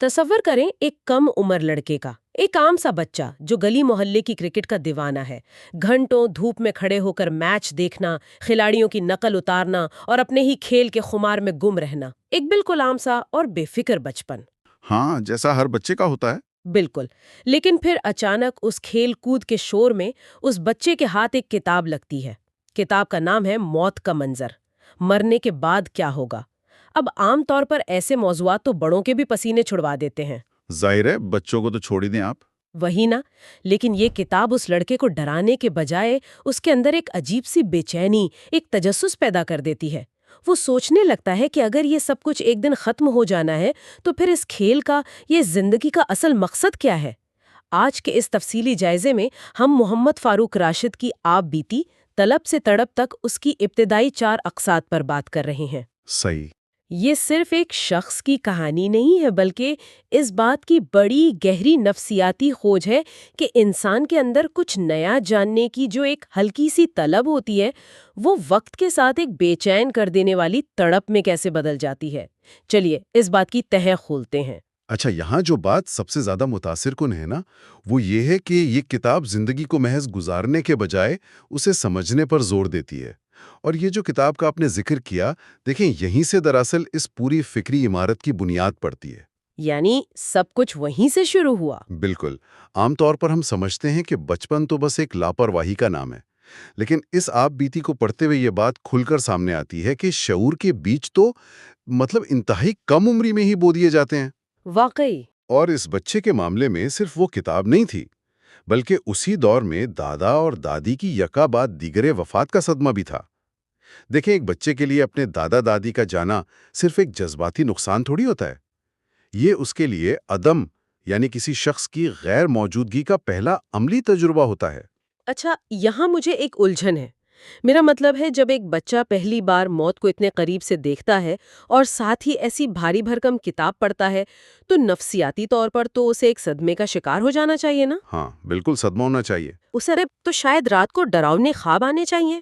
تصور کریں ایک کم عمر لڑکے کا، ایک عام سا بچہ جو گلی محلے کی کرکٹ کا دیوانہ ہے، گھنٹوں دھوپ میں کھڑے ہو کر میچ دیکھنا، کھلاڑیوں کی نقل اتارنا اور اپنے ہی کھیل کے خمار میں گم رہنا، ایک بالکل عام سا اور بے فکر بچپن۔ ہاں، جیسا ہر بچے کا ہوتا ہے۔ بالکل، لیکن پھر اچانک اس کھیل کود کے شور میں اس بچے کے ہاتھ ایک کتاب لگتی ہے۔ کتاب کا نام ہے موت کا منظر، مرنے کے بعد کیا ہوگا۔ اب عام طور پر ایسے موضوعات تو بڑوں کے بھی پسینے چھڑوا دیتے ہیں۔ ظاہر ہے، بچوں کو تو چھوڑ ہی دیں آپ۔ وہی نا، لیکن یہ کتاب اس لڑکے کو ڈرانے کے بجائے اس کے اندر ایک عجیب سی بے چینی، ایک تجسس پیدا کر دیتی ہے۔ وہ سوچنے لگتا ہے کہ اگر یہ سب کچھ ایک دن ختم ہو جانا ہے تو پھر اس کھیل کا، یہ زندگی کا اصل مقصد کیا ہے؟ آج کے اس تفصیلی جائزے میں ہم محمد فاروق راشد کی آپ بیتی، طلب سے تڑپ تک اس کی ابتدائی 4 اقساط پر بات کر رہے ہیں۔ صحیح۔ یہ صرف ایک شخص کی کہانی نہیں ہے، بلکہ اس بات کی بڑی گہری نفسیاتی کھوج ہے کہ انسان کے اندر کچھ نیا جاننے کی جو ایک ہلکی سی طلب ہوتی ہے، وہ وقت کے ساتھ ایک بے چین کر دینے والی تڑپ میں کیسے بدل جاتی ہے۔ چلیے اس بات کی تہہ کھولتے ہیں۔ اچھا، یہاں جو بات سب سے زیادہ متاثر کن ہے نا، وہ یہ ہے کہ یہ کتاب زندگی کو محض گزارنے کے بجائے اسے سمجھنے پر زور دیتی ہے۔ اور یہ جو کتاب کا آپ نے ذکر کیا، دیکھیں یہیں سے دراصل اس پوری فکری عمارت کی بنیاد پڑتی ہے۔ یعنی سب کچھ وہیں سے شروع ہوا۔ بالکل۔ عام طور پر ہم سمجھتے ہیں کہ بچپن تو بس ایک لاپرواہی کا نام ہے، لیکن اس آپ بیتی کو پڑھتے ہوئے یہ بات کھل کر سامنے آتی ہے کہ شعور کے بیج تو انتہائی کم عمری میں ہی بو دیے جاتے ہیں۔ واقعی۔ اور اس بچے کے معاملے میں صرف وہ کتاب نہیں تھی، بلکہ اسی دور میں دادا اور دادی کی یکا بعد دیگرے وفات کا صدمہ بھی تھا۔ دیکھیں، ایک بچے کے لیے اپنے دادا دادی کا جانا صرف ایک جذباتی نقصان تھوڑی ہوتا ہے، یہ اس کے لیے عدم، یعنی کسی شخص کی غیر موجودگی کا پہلا عملی تجربہ ہوتا ہے۔ اچھا، یہاں مجھے ایک الجھن ہے۔ میرا مطلب ہے جب ایک بچہ پہلی بار موت کو اتنے قریب سے دیکھتا ہے اور ساتھ ہی ایسی بھاری بھرکم کتاب پڑھتا ہے تو نفسیاتی طور پر تو اسے ایک صدمے کا شکار ہو جانا چاہیے نا؟ ہاں، بالکل صدمہ ہونا چاہیے۔ اسے تو شاید رات کو ڈراؤنے خواب آنے چاہیے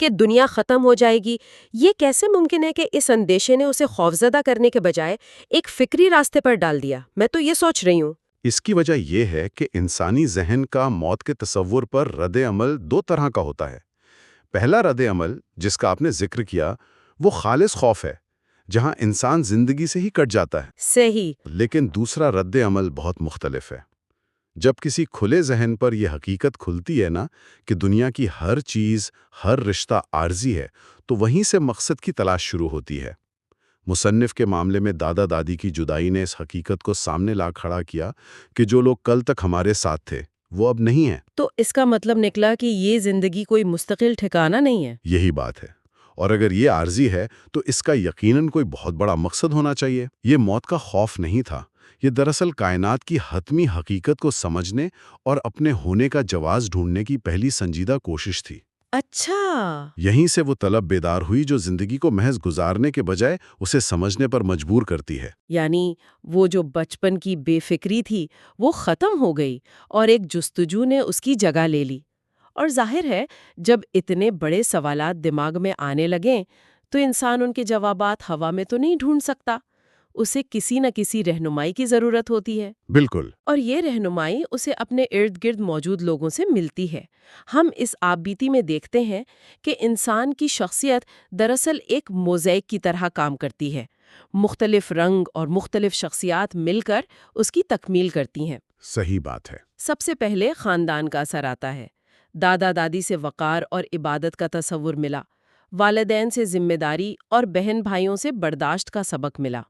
کہ دنیا ختم ہو جائے گی۔ یہ کیسے ممکن ہے کہ اس اندیشے نے اسے خوفزدہ کرنے کے بجائے ایک فکری راستے پر ڈال دیا؟ میں تو یہ سوچ رہی ہوں۔ اس کی وجہ یہ ہے کہ انسانی ذہن کا موت کے تصور پر رد عمل 2 طرح کا ہوتا ہے۔ پہلا رد عمل، جس کا آپ نے ذکر کیا، وہ خالص خوف ہے، جہاں انسان زندگی سے ہی کٹ جاتا ہے۔ صحیح۔ لیکن دوسرا رد عمل بہت مختلف ہے۔ جب کسی کھلے ذہن پر یہ حقیقت کھلتی ہے نا کہ دنیا کی ہر چیز، ہر رشتہ عارضی ہے، تو وہیں سے مقصد کی تلاش شروع ہوتی ہے۔ مصنف کے معاملے میں دادا دادی کی جدائی نے اس حقیقت کو سامنے لا کھڑا کیا کہ جو لوگ کل تک ہمارے ساتھ تھے، وہ اب نہیں ہیں۔ تو اس کا مطلب نکلا کہ یہ زندگی کوئی مستقل ٹھکانہ نہیں ہے۔ یہی بات ہے۔ اور اگر یہ عارضی ہے تو اس کا یقیناً کوئی بہت بڑا مقصد ہونا چاہیے۔ یہ موت کا خوف نہیں تھا، یہ دراصل کائنات کی حتمی حقیقت کو سمجھنے اور اپنے ہونے کا جواز ڈھونڈنے کی پہلی سنجیدہ کوشش تھی۔ اچھا۔ یہیں سے وہ طلب بیدار ہوئی جو زندگی کو محض گزارنے کے بجائے اسے سمجھنے پر مجبور کرتی ہے۔ یعنی وہ جو بچپن کی بے فکری تھی وہ ختم ہو گئی اور ایک جستجو نے اس کی جگہ لے لی۔ اور ظاہر ہے جب اتنے بڑے سوالات دماغ میں آنے لگیں تو انسان ان کے جوابات ہوا میں تو نہیں ڈھونڈ سکتا، اسے کسی نہ کسی رہنمائی کی ضرورت ہوتی ہے۔ بالکل۔ اور یہ رہنمائی اسے اپنے ارد گرد موجود لوگوں سے ملتی ہے۔ ہم اس آپ بیتی میں دیکھتے ہیں کہ انسان کی شخصیت دراصل ایک موزیک کی طرح کام کرتی ہے، مختلف رنگ اور مختلف شخصیات مل کر اس کی تکمیل کرتی ہیں۔ صحیح بات ہے۔ سب سے پہلے خاندان کا اثر آتا ہے۔ دادا دادی سے وقار اور عبادت کا تصور ملا، والدین سے ذمہ داری اور بہن بھائیوں سے برداشت کا سبق ملا۔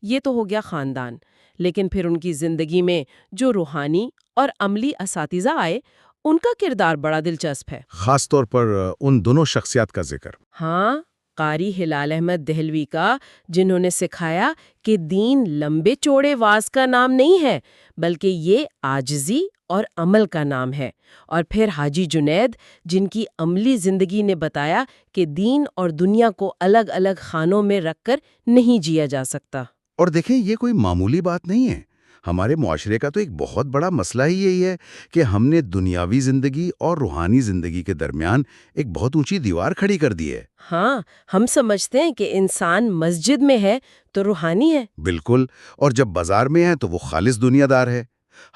یہ تو ہو گیا خاندان، لیکن پھر ان کی زندگی میں جو روحانی اور عملی اساتذہ آئے، ان کا کردار بڑا دلچسپ ہے۔ خاص طور پر ان دونوں شخصیات کا ذکر۔ ہاں، قاری ہلال احمد دہلوی کا، جنہوں نے سکھایا کہ دین لمبے چوڑے واز کا نام نہیں ہے، بلکہ یہ عاجزی اور عمل کا نام ہے۔ اور پھر حاجی جنید، جن کی عملی زندگی نے بتایا کہ دین اور دنیا کو الگ الگ خانوں میں رکھ کر نہیں جیا جا سکتا۔ اور دیکھیں، یہ کوئی معمولی بات نہیں ہے۔ ہمارے معاشرے کا تو ایک بہت بڑا مسئلہ ہی یہی ہے کہ ہم نے دنیاوی زندگی اور روحانی زندگی کے درمیان ایک بہت اونچی دیوار کھڑی کر دی ہے۔ ہاں، ہم سمجھتے ہیں کہ انسان مسجد میں ہے تو روحانی ہے۔ بالکل، اور جب بازار میں ہے تو وہ خالص دنیا دار ہے۔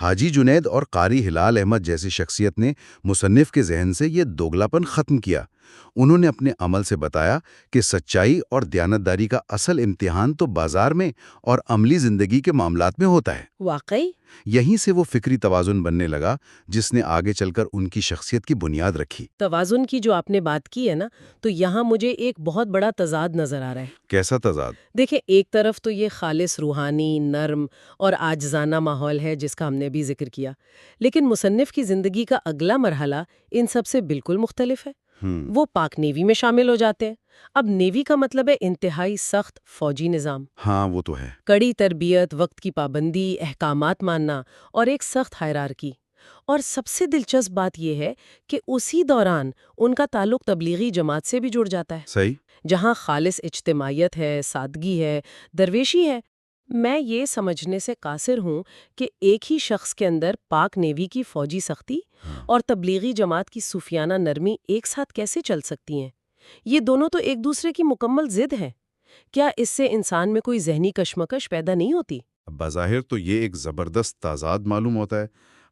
حاجی جنید اور قاری ہلال احمد جیسی شخصیت نے مصنف کے ذہن سے یہ دوگلاپن ختم کیا۔ انہوں نے اپنے عمل سے بتایا کہ سچائی اور دیانتداری کا اصل امتحان تو بازار میں اور عملی زندگی کے معاملات میں ہوتا ہے۔ واقعی؟ یہیں سے وہ فکری توازن بننے لگا جس نے آگے چل کر ان کی شخصیت کی بنیاد رکھی۔ توازن کی جو آپ نے بات کی ہے نا، تو یہاں مجھے ایک بہت بڑا تضاد نظر آ رہا ہے۔ کیسا تضاد؟ دیکھیں، ایک طرف تو یہ خالص روحانی، نرم اور عاجزانہ ماحول ہے جس کا ہم نے بھی ذکر کیا، لیکن مصنف کی زندگی کا اگلا مرحلہ ان سب سے بالکل مختلف ہے۔ وہ پاک نیوی میں شامل ہو جاتے ہیں۔ اب نیوی کا مطلب ہے انتہائی سخت فوجی نظام، ہاں وہ تو ہے۔ کڑی تربیت، وقت کی پابندی، احکامات ماننا اور ایک سخت ہائرارکی۔ اور سب سے دلچسپ بات یہ ہے کہ اسی دوران ان کا تعلق تبلیغی جماعت سے بھی جڑ جاتا ہے، صحیح۔ جہاں خالص اجتماعیت ہے، سادگی ہے، درویشی ہے۔ میں یہ سمجھنے سے قاصر ہوں کہ ایک ہی شخص کے اندر پاک نیوی کی فوجی سختی اور تبلیغی جماعت کی صوفیانہ نرمی ایک ساتھ کیسے چل سکتی ہیں۔ یہ دونوں تو ایک دوسرے کی مکمل ضد ہیں۔ کیا اس سے انسان میں کوئی ذہنی کشمکش پیدا نہیں ہوتی؟ بظاہر تو یہ ایک زبردست تضاد معلوم ہوتا ہے۔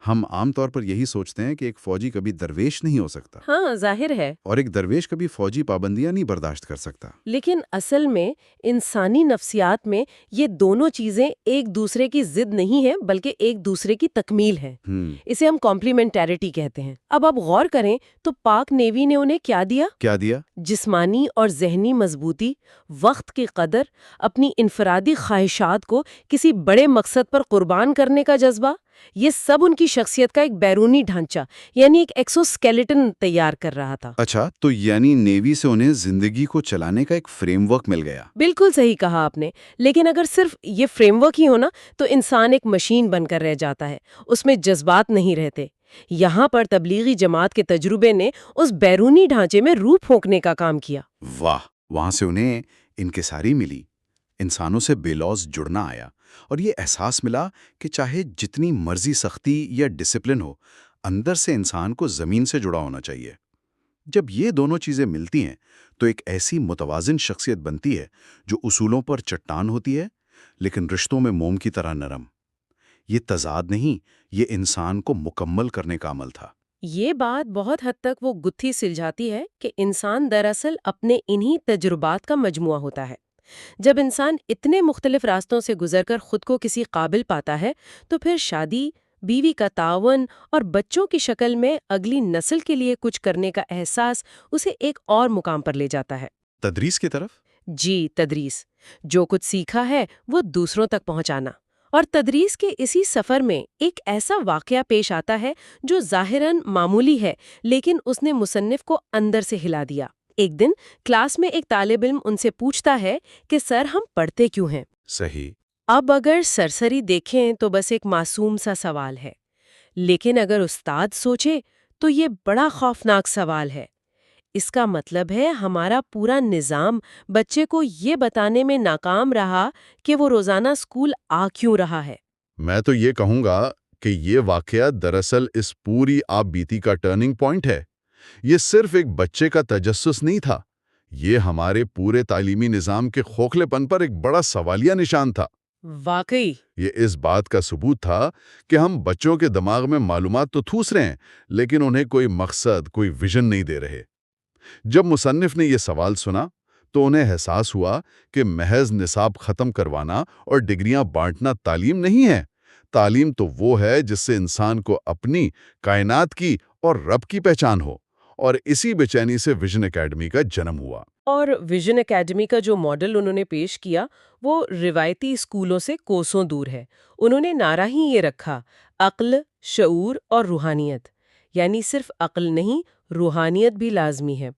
ہم عام طور پر یہی سوچتے ہیں کہ ایک فوجی کبھی درویش نہیں ہو سکتا، ہاں، ظاہر ہے۔ اور ایک درویش کبھی فوجی پابندیاں نہیں برداشت کر سکتا۔ لیکن اصل میں انسانی نفسیات میں یہ دونوں چیزیں ایک دوسرے کی ضد نہیں ہیں، بلکہ ایک دوسرے کی تکمیل ہیں۔ اسے ہم کمپلیمنٹیریٹی کہتے ہیں۔ اب آپ غور کریں تو پاک نیوی نے انہیں کیا دیا؟ کیا دیا؟ جسمانی اور ذہنی مضبوطی، وقت کی قدر، اپنی انفرادی خواہشات کو کسی بڑے مقصد پر قربان کرنے کا جذبہ۔ یہ سب ان کی شخصیت کا ایک بیرونی ڈھانچہ، یعنی ایک ایکسوسکیلیٹن تیار کر رہا تھا۔ اچھا، تو یعنی نیوی سے انہیں زندگی کو چلانے کا ایک فریم ورک مل گیا۔ بالکل صحیح کہا آپ نے، لیکن اگر صرف یہ فریم ورک ہی ہونا تو انسان ایک مشین بن کر رہ جاتا ہے، اس میں جذبات نہیں رہتے۔ یہاں پر تبلیغی جماعت کے تجربے نے اس بیرونی ڈھانچے میں روح پھونکنے کا کام کیا۔ واہ، وہاں سے انہیں انکساری ملی، انسانوں سے بے لوث جڑنا آیا، اور یہ احساس ملا کہ چاہے جتنی مرضی سختی یا ڈسپلن ہو، اندر سے انسان کو زمین سے جڑا ہونا چاہیے۔ جب یہ دونوں چیزیں ملتی ہیں تو ایک ایسی متوازن شخصیت بنتی ہے جو اصولوں پر چٹان ہوتی ہے لیکن رشتوں میں موم کی طرح نرم۔ یہ تضاد نہیں، یہ انسان کو مکمل کرنے کا عمل تھا۔ یہ بات بہت حد تک وہ گتھی سلجھاتی ہے کہ انسان دراصل اپنے انہی تجربات کا مجموعہ ہوتا ہے۔ جب انسان اتنے مختلف راستوں سے گزر کر خود کو کسی قابل پاتا ہے تو پھر شادی، بیوی کا تعاون اور بچوں کی شکل میں اگلی نسل کے لیے کچھ کرنے کا احساس اسے ایک اور مقام پر لے جاتا ہے۔ تدریس کی طرف؟ جی، تدریس۔ جو کچھ سیکھا ہے وہ دوسروں تک پہنچانا۔ اور تدریس کے اسی سفر میں ایک ایسا واقعہ پیش آتا ہے جو ظاہراً معمولی ہے، لیکن اس نے مصنف کو اندر سے ہلا دیا۔ ایک دن کلاس میں ایک طالب علم ان سے پوچھتا ہے کہ سر، ہم پڑھتے کیوں ہیں؟ صحیح۔ اب اگر سرسری دیکھیں تو بس ایک معصوم سا سوال ہے، لیکن اگر استاد سوچے تو یہ بڑا خوفناک سوال ہے۔ اس کا مطلب ہے ہمارا پورا نظام بچے کو یہ بتانے میں ناکام رہا کہ وہ روزانہ اسکول آ کیوں رہا ہے۔ میں تو یہ کہوں گا کہ یہ واقعہ دراصل اس پوری آپ بیتی کا ٹرننگ پوائنٹ ہے۔ یہ صرف ایک بچے کا تجسس نہیں تھا، یہ ہمارے پورے تعلیمی نظام کے کھوکھلے پن پر ایک بڑا سوالیہ نشان تھا۔ واقعی یہ اس بات کا ثبوت تھا کہ ہم بچوں کے دماغ میں معلومات تو ٹھوس رہے ہیں لیکن انہیں کوئی مقصد، کوئی ویژن نہیں دے رہے۔ جب مصنف نے یہ سوال سنا تو انہیں احساس ہوا کہ محض نصاب ختم کروانا اور ڈگریاں بانٹنا تعلیم نہیں ہے۔ تعلیم تو وہ ہے جس سے انسان کو اپنی، کائنات کی اور رب کی پہچان ہو، اور اسی بے چینی سے ویژن اکیڈمی کا جنم ہوا۔ اور ویژن اکیڈمی کا جو ماڈل انہوں نے پیش کیا وہ روایتی اسکولوں سے کوسوں دور ہے۔ انہوں نے نعرہ ہی یہ رکھا، عقل، شعور اور روحانیت، یعنی صرف عقل نہیں، روحانیت بھی لازمی ہے۔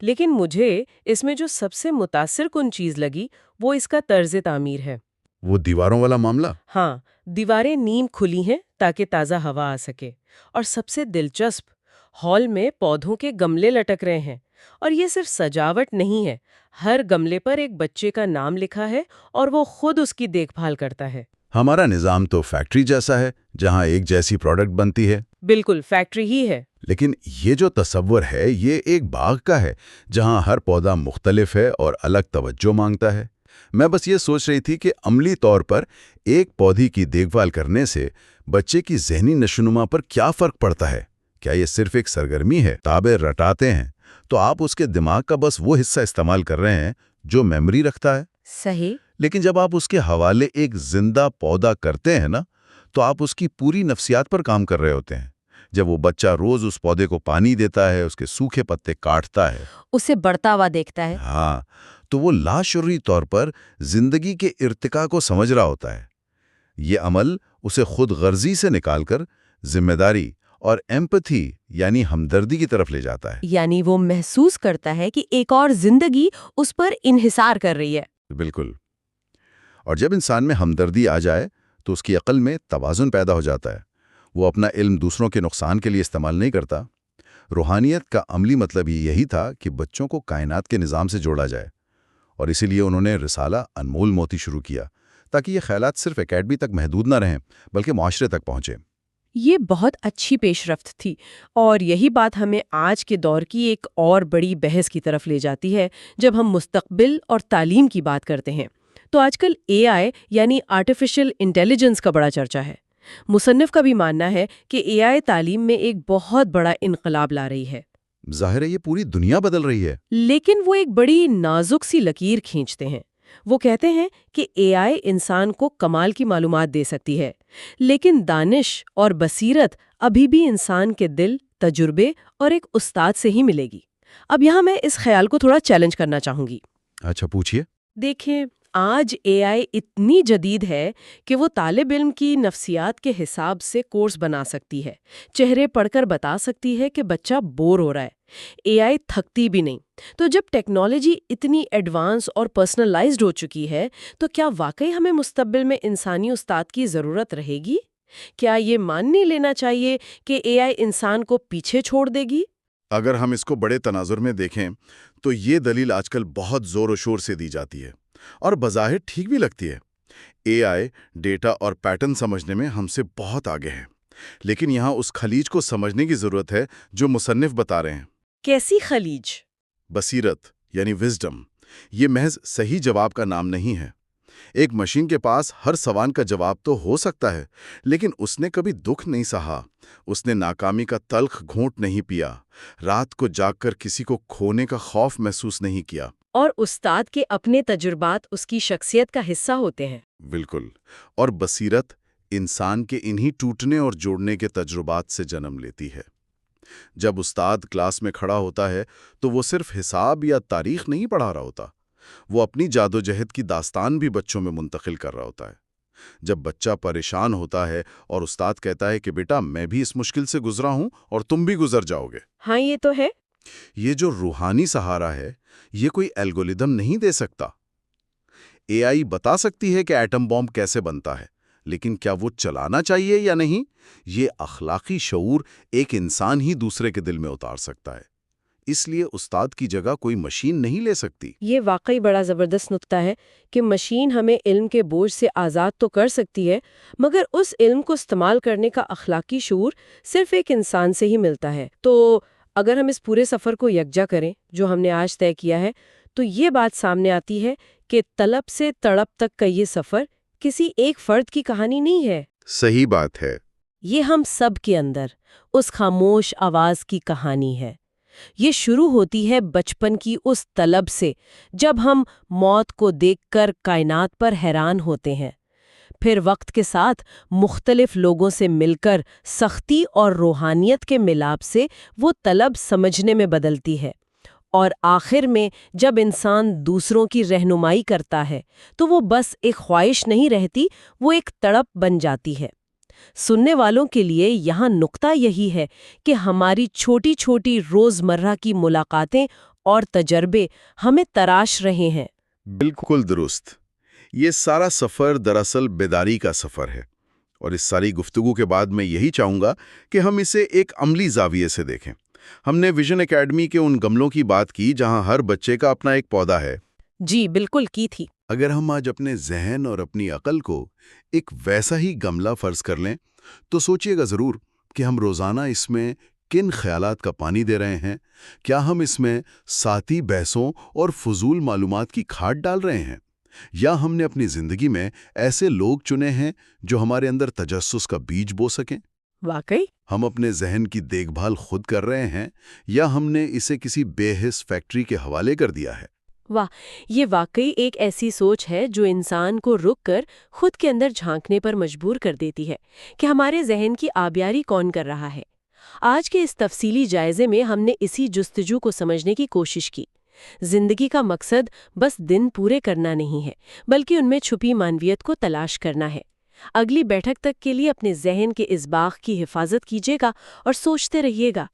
لیکن مجھے اس میں جو سب سے متاثر کن چیز لگی وہ اس کا طرز تعمیر ہے۔ وہ دیواروں والا معاملہ؟ ہاں، دیواریں نیم کھلی ہیں تاکہ تازہ ہوا آ سکے، اور سب سے دلچسپ، ہال میں پودوں کے گملے لٹک رہے ہیں، اور یہ صرف سجاوٹ نہیں ہے، ہر گملے پر ایک بچے کا نام لکھا ہے اور وہ خود اس کی دیکھ بھال کرتا ہے۔ ہمارا نظام تو فیکٹری جیسا ہے جہاں ایک جیسی پروڈکٹ بنتی ہے۔ بالکل فیکٹری ہی ہے۔ لیکن یہ جو تصور ہے یہ ایک باغ کا ہے جہاں ہر پودا مختلف ہے اور الگ توجہ مانگتا ہے۔ میں بس یہ سوچ رہی تھی کہ عملی طور پر ایک پودے کی دیکھ بھال کرنے سے بچے کی ذہنی نشوونما پر کیا فرق پڑتا ہے؟ کیا یہ صرف ایک سرگرمی ہے؟ کتابیں رٹاتے ہیں تو آپ اس کے دماغ کا بس وہ حصہ استعمال کر رہے ہیں جو میموری رکھتا ہے۔ صحیح۔ لیکن جب آپ اس کے حوالے ایک زندہ پودا کرتے ہیں نا تو آپ اس کی پوری نفسیات پر کام کر رہے ہوتے ہیں۔ جب وہ بچہ روز اس پودے کو پانی دیتا ہے، اس کے سوکھے پتے کاٹتا ہے، اسے بڑھتا ہوا دیکھتا ہے، ہاں، تو وہ لاشعوری طور پر زندگی کے ارتقاء کو سمجھ رہا ہوتا ہے۔ یہ عمل اسے خود غرضی سے نکال کر ذمہ داری اور ایمپتھی یعنی ہمدردی کی طرف لے جاتا ہے۔ یعنی وہ محسوس کرتا ہے کہ ایک اور زندگی اس پر انحصار کر رہی ہے۔ بالکل۔ اور جب انسان میں ہمدردی آ جائے تو اس کی عقل میں توازن پیدا ہو جاتا ہے۔ وہ اپنا علم دوسروں کے نقصان کے لیے استعمال نہیں کرتا۔ روحانیت کا عملی مطلب یہی تھا کہ بچوں کو کائنات کے نظام سے جوڑا جائے، اور اسی لیے انہوں نے رسالہ انمول موتی شروع کیا تاکہ یہ خیالات صرف اکیڈمی تک محدود نہ رہیں بلکہ معاشرے تک پہنچیں۔ یہ بہت اچھی پیش رفت تھی، اور یہی بات ہمیں آج کے دور کی ایک اور بڑی بحث کی طرف لے جاتی ہے۔ جب ہم مستقبل اور تعلیم کی بات کرتے ہیں تو آج کل AI یعنی آرٹیفیشل انٹیلیجنس کا بڑا چرچا ہے۔ مصنف کا بھی ماننا ہے کہ AI تعلیم میں ایک بہت بڑا انقلاب لا رہی ہے۔ ظاہر ہے یہ پوری دنیا بدل رہی ہے۔ لیکن وہ ایک بڑی نازک سی لکیر کھینچتے ہیں۔ وہ کہتے ہیں کہ AI انسان کو کمال کی معلومات دے سکتی ہے، لیکن دانش اور بصیرت ابھی بھی انسان کے دل، تجربے اور ایک استاد سے ہی ملے گی۔ اب یہاں میں اس خیال کو تھوڑا چیلنج کرنا چاہوں گی۔ اچھا، پوچھئے۔ دیکھیں، آج AI اتنی جدید ہے کہ وہ طالب علم کی نفسیات کے حساب سے کورس بنا سکتی ہے، چہرے پڑھ کر بتا سکتی ہے کہ بچہ بور ہو رہا ہے۔ AI تھکتی بھی نہیں۔ تو جب ٹیکنالوجی اتنی ایڈوانس اور پرسنلائزڈ ہو چکی ہے تو کیا واقعی ہمیں مستقبل میں انسانی استاد کی ضرورت رہے گی؟ کیا یہ مان نہیں لینا چاہیے کہ AI انسان کو پیچھے چھوڑ دے گی؟ اگر ہم اس کو بڑے تناظر میں دیکھیں تو یہ دلیل آج کل بہت زور و شور سے دی جاتی ہے اور بظاہر ٹھیک بھی لگتی ہے۔ AI ڈیٹا اور پیٹرن سمجھنے میں ہم سے بہت آگے ہے، لیکن یہاں اس خلیج کو سمجھنے کی ضرورت ہے جو مصنف بتا رہے ہیں۔ کیسی خلیج؟ بصیرت یعنی وزڈم۔ یہ محض صحیح جواب کا نام نہیں ہے۔ ایک مشین کے پاس ہر سوال کا جواب تو ہو سکتا ہے، لیکن اس نے کبھی دکھ نہیں سہا، اس نے ناکامی کا تلخ گھونٹ نہیں پیا، رات کو جاگ کر کسی کو کھونے کا خوف محسوس نہیں کیا۔ اور استاد کے اپنے تجربات اس کی شخصیت کا حصہ ہوتے ہیں۔ بالکل۔ اور بصیرت انسان کے انہی ٹوٹنے اور جوڑنے کے تجربات سے جنم لیتی ہے۔ جب استاد کلاس میں کھڑا ہوتا ہے تو وہ صرف حساب یا تاریخ نہیں پڑھا رہا ہوتا، وہ اپنی جادوجہد کی داستان بھی بچوں میں منتقل کر رہا ہوتا ہے۔ جب بچہ پریشان ہوتا ہے اور استاد کہتا ہے کہ بیٹا میں بھی اس مشکل سے گزرا ہوں اور تم بھی گزر جاؤ گے، ہاں یہ تو ہے۔ یہ جو روحانی سہارا ہے یہ کوئی الگوریدم نہیں دے سکتا۔ AI بتا سکتی ہے کہ ایٹم بم کیسے بنتا ہے، لیکن کیا وہ چلانا چاہیے یا نہیں، یہ اخلاقی شعور ایک انسان ہی دوسرے کے دل میں اتار سکتا ہے۔ اس لیے استاد کی جگہ کوئی مشین نہیں لے سکتی۔ یہ واقعی بڑا زبردست نکتہ ہے کہ مشین ہمیں علم کے بوجھ سے آزاد تو کر سکتی ہے، مگر اس علم کو استعمال کرنے کا اخلاقی شعور صرف ایک انسان سے ہی ملتا ہے۔ تو اگر ہم اس پورے سفر کو یکجا کریں جو ہم نے آج طے کیا ہے تو یہ بات سامنے آتی ہے کہ طلب سے تڑپ تک کا یہ سفر کسی ایک فرد کی کہانی نہیں ہے۔ صحیح بات ہے۔ یہ ہم سب کے اندر اس خاموش آواز کی کہانی ہے۔ یہ شروع ہوتی ہے بچپن کی اس طلب سے جب ہم موت کو دیکھ کر کائنات پر حیران ہوتے ہیں، پھر وقت کے ساتھ مختلف لوگوں سے مل کر سختی اور روحانیت کے ملاپ سے وہ طلب سمجھنے میں بدلتی ہے، اور آخر میں جب انسان دوسروں کی رہنمائی کرتا ہے تو وہ بس ایک خواہش نہیں رہتی، وہ ایک تڑپ بن جاتی ہے۔ سننے والوں کے لیے یہاں نکتہ یہی ہے کہ ہماری چھوٹی چھوٹی روزمرہ کی ملاقاتیں اور تجربے ہمیں تراش رہے ہیں۔ بالکل درست۔ یہ سارا سفر دراصل بیداری کا سفر ہے، اور اس ساری گفتگو کے بعد میں یہی چاہوں گا کہ ہم اسے ایک عملی زاویے سے دیکھیں۔ ہم نے ویژن اکیڈمی کے ان گملوں کی بات کی جہاں ہر بچے کا اپنا ایک پودا ہے۔ جی بالکل کی تھی۔ اگر ہم آج اپنے ذہن اور اپنی عقل کو ایک ویسا ہی گملہ فرض کر لیں تو سوچئے گا ضرور کہ ہم روزانہ اس میں کن خیالات کا پانی دے رہے ہیں؟ کیا ہم اس میں ساتی بحثوں اور فضول معلومات کی کھاد ڈال رہے ہیں؟ یا ہم نے اپنی زندگی میں ایسے لوگ چنے ہیں جو ہمارے اندر تجسس کا بیج بو سکیں؟ واقعی؟ ہم اپنے ذہن کی دیکھ بھال خود کر رہے ہیں یا ہم نے اسے کسی بے حس فیکٹری کے حوالے کر دیا ہے؟ واہ، یہ واقعی ایک ایسی سوچ ہے جو انسان کو رک کر خود کے اندر جھانکنے پر مجبور کر دیتی ہے کہ ہمارے ذہن کی آبیاری کون کر رہا ہے۔ آج کے اس تفصیلی جائزے میں ہم نے اسی جستجو کو سمجھنے کی کوشش کی۔ زندگی کا مقصد بس دن پورے کرنا نہیں ہے، بلکہ ان میں چھپی معنویت کو تلاش کرنا ہے۔ اگلی بیٹھک تک کے لیے اپنے ذہن کے اس باغ کی حفاظت کیجیے گا اور سوچتے رہیے گا۔